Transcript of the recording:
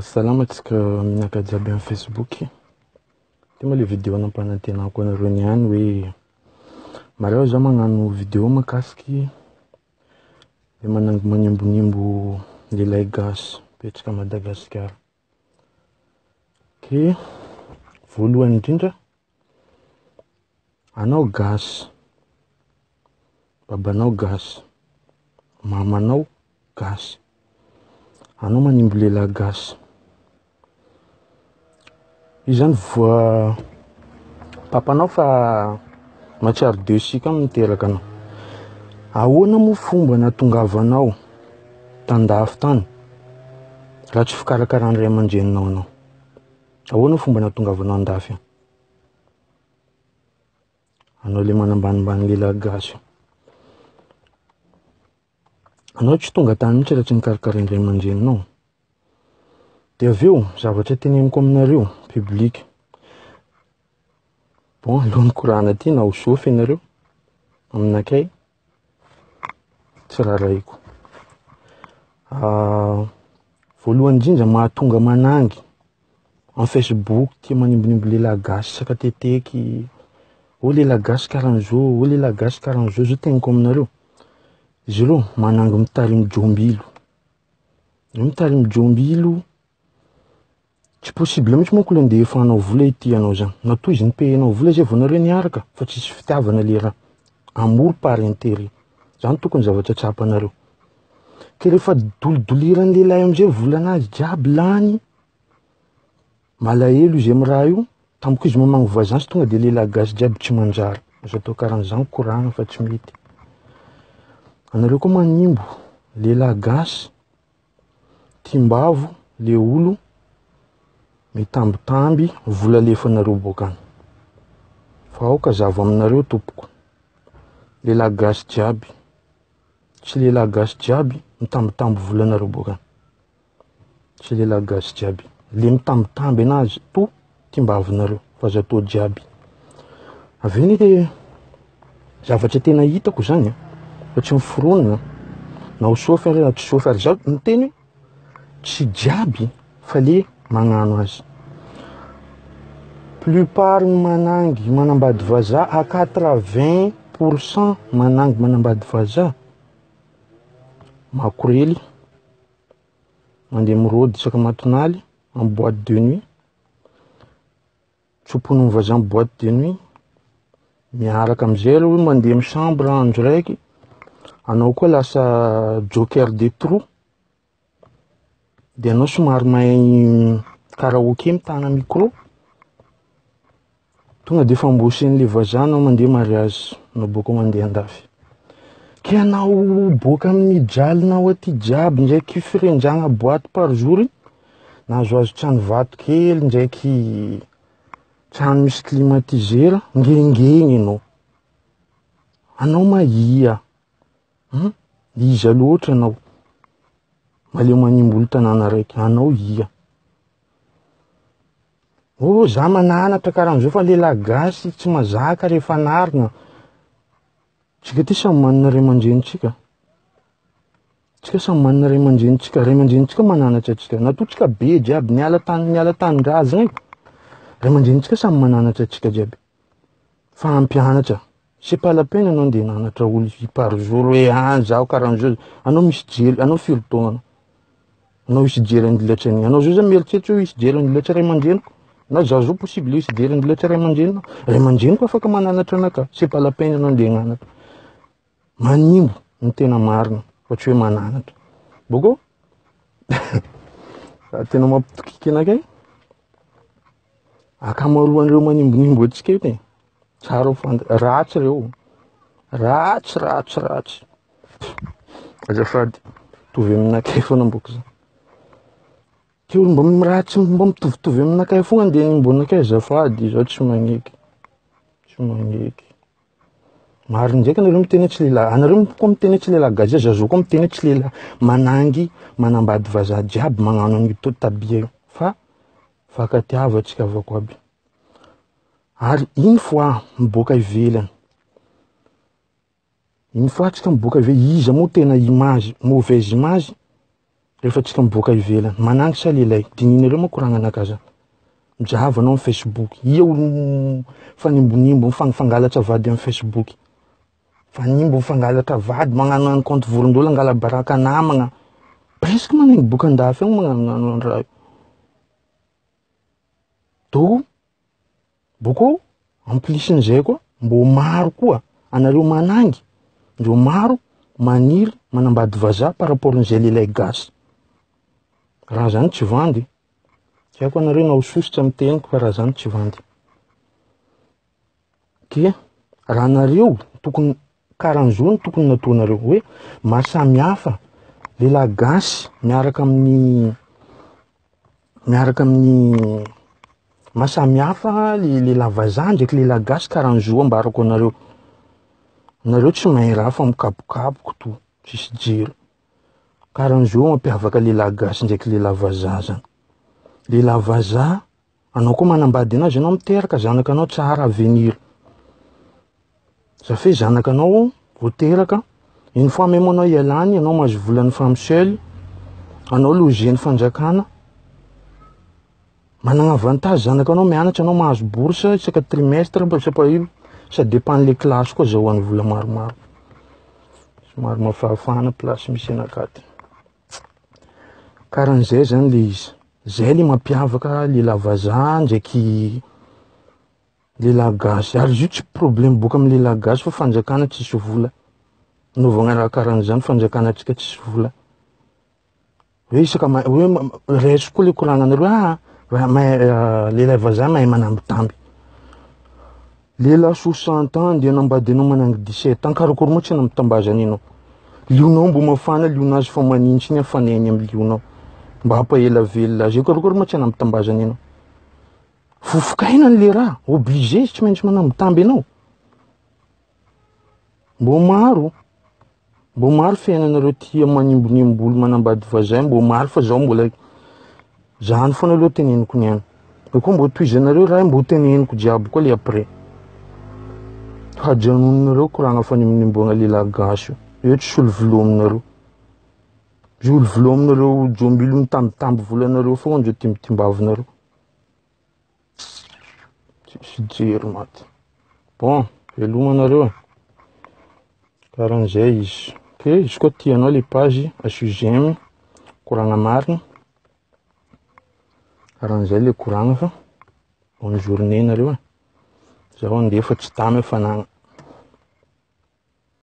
Salama tsika minaka jiaby amin'ny Facebook. Ty moa le vidéo nampanantenako anareo niany hoe mareo zaho magnano vidéo makasiky le manimbonimbo lelahy gasy petraka Madagasikara. Ke voalohany indrindra, anao gasy, babanao gasy, mamanao gasy, anao manimbo lelahy gasy. Io zany voa papanao fa matsiaro desika miteraka anao. Ahoana mo fomba natongavanao tandafy tany raha tsy fikarakarany ray aman-dreninao anao? Ahoana fomba natongavanao andafy? Anao le manambanimbany lelahy gasy. Anao tsy tonga tany mihitsy raha tsy nikarakarainy ray aman-dreninao. De aveo zavatra teneniko aminareo public. Bon, alohan'ny korana ty na ho sofy ianareo aminakay tsy rarahiko. Voalohany indrindra mahatonga manangy en Facebook tia manimbonimbo lelahy gasy saka teteky. O lelahy gasy karan'izao, o lelahy gasy karan'izao, zao teneniko aminareo. Izy ireo manangy mitarimy jombilo. Mitarimy jombilo. Tsy possible mihitsy manko le andeha efanao vola ity anao zany. Natoy izy nipehinao vola zay vao nareo niaraka fa tsisy fitiavana le raha. Amour par intérêt. Zany tokony zavatra tsapanareo. Ke rehefa dolidoliran'ny lelahy amizay volanazy jiaby lany. Malahelo izy amin'ny raha io. Tamiko izy mamango voisin sy tonga de lelahy gasy jiaby tsy manjary. Azo atao karan'izany koragna fa tsy mety. Anareo koa manimbo lelahy gasy, timbavo, le olo mitambitamby vola alefanareo bokany. Fa aoka zavo aminareo tompoko. Lelahy gasy jiaby, tsy lelahy gasy jiaby mitambitamby volanareo bokany. Tsy lelahy gasy jiaby. Le mitambitamby anazy to timbavinareo fa azo atao jiaby. Avy ny zavatra tena hitako zany fa tsy miforonina na ho sofy ary na tsy sofy ary zaho miteny tsy jiaby fa le magnano azy. Plupart manangy manambady vazaha à 80% manangy manambady vazaha makorely mandeha mirôdy isaka matinaly en boîte de nuit. Tsopon'ny vazaha en boîte de nuit. Miaraka amizay aloha mandeha amin'ny chambre andro raiky. Anao koa lasa joker de trou. De anao somary mahay karaoké mitana micro. Tonga de fambosen'le vazaha anao mandeha mariage na boka mandeha andafy. Ke anao boka amin'ny jalinao aty jiaby ndraiky firendragna boîte par jour nahazoazo trano vato kely ndraiky trano misy climatiseur ngengeny anao. Anao mahia. Iza loatra anao. Maleo manimbo olo tanàna raiky. Anao ia. Oh, za mananatra karan'izao fa lelahy gasy tsy mazaka rehefa narina. Tsika ty samy manana ray aman-drenintsika. Tsika samy manana ray aman-drenintsika. Ray aman-drenintsika mananatra tsika. Natotsika be jiaby niala tany-drazana io. Ray aman-drenintsika samy mananatra tsika jiaby. Fa ampianatra. C'est pas la peine anao andeha nanatra olo par jour hoe zaho karan'izao. Anao misy jelo, anao firy taona. Anao hisy jery andilatry an'igny. Anao zao zany mielitseritsy hoe hisy jery andilatry ray aman-dreniko. Na zaho zao possible hisy jery andilatry ray aman-dreniko. Ray aman-dreniko afaka mananatra anaka. C'est pas la peine anao andeha nanatra. Manimbo ny tena marina fa tsy hoe mananatra. Boko tena mampitokiky anakay. Akamaroan'ireo manimbonimbo antsika io tsara ratsy reo. Ratsy. Azafady tovy aminakay foana mboko zany. Ke olo mba miratsy mba mitovitovy aminakay foana andeha nimbonakay azafady zaho tsy magneky. Marina ndraiky anareo mitenetsy lelahy. Anareo koa mitenetsy lelahy gasy. Zaho koa mitenetsy lelahy manangy manambady vazaha jiaby magnano an'ito tabia io. Fa fakatiavatsika havako aby. Ary une fois miboaka ivelany. Une fois tsika miboaka ivelany iza moa tena image, mauvaise image. rehefa tsika miboaka ivelany manangy sa lelahy dininareo moa koragna anakaza mijava anao amin'ny Facebook io fanimbonimbo mifangalatra vady amin'ny Facebook fanimbo mifangalatra vady magnano ny compte vorondolo angala baraka namagna presque manengy bokan-dafy eo magnano raha to boko en plus n'izay koa mbo maro koa anareo manangy ndreo maro maniry manambady vazaha par rapport n'izay lelahy gasy raha zany tsy vandy tiako anareo na hososotra amin'ny teniko fa raha zany tsy vandy ke raha anareo tokony karan'izao no tokony nataonareo hoe mahasamihafa lelahy gasy miaraka amin'ny mahasamihafa lelahy vazaha ndraiky lelahy gasy karan'izao ambarako anareo tsy mahay raha fa mikapokapoky to tsisy jiro karan'izao mampiavaka lelahy gasy ndraiky lelahy vazaha zany lelahy vazaha anao koa manambady anazy anao miteraka zanakanao tsara avenir zafe zanakanao voateraka une fois même anao ialany anao mahazo volan'ny famosely anao logen'ny fanjakana manana avantage zanakanao mianatra anao mahazo bourse isaka trimestre ça dépend les classes koa zahoan'ny vola maromaro somary mafahafahana place misy anakaty karan'izay zany le izy zay le mampiavaka lelahy vazaha ndraiky lelahy gasy ary izy io tsy problème boka amin'ny lelahy gasy fa fanjakana tsisy vola naovagna raha karan'izany fanjakana tsika tsisy vola hoe isaka hoe reso koa le koragnanareo lelahy vazaha mahay manambitamby lelahy 60 ans ndeha nambady anao manangy 17 ans karakory moa tsy nambitambazy anao lionao mbo mafana lionazy fa manintsy iny afaneny amin'ny lionao mba hampaela velona azy io karakory moa tsy nambitambazy anao fofokaina ny le raha obligé tsy maintsy manambitamby anao mbo maro fiainanareo tia manimbonimbolo manambady vazaha mbo maro fa zaho mbola zany foana aloha teneniko niany koa mbo toizanareo raha mbo teneniko jiaby koa le après hajanonareo koragna fanimboagna lelahy gasy io tsy solo velominareo olo velominareo jombilo mitambitamby volanareo foana ndreo timbavinareo tsisy jero maty bon velomanareo karan'izay izy ok izy koa tianao le page asio j'aime Koragna Marigny karan'izay le koragna fa bonne journée nareo zaho andefa tsy tamy fanagna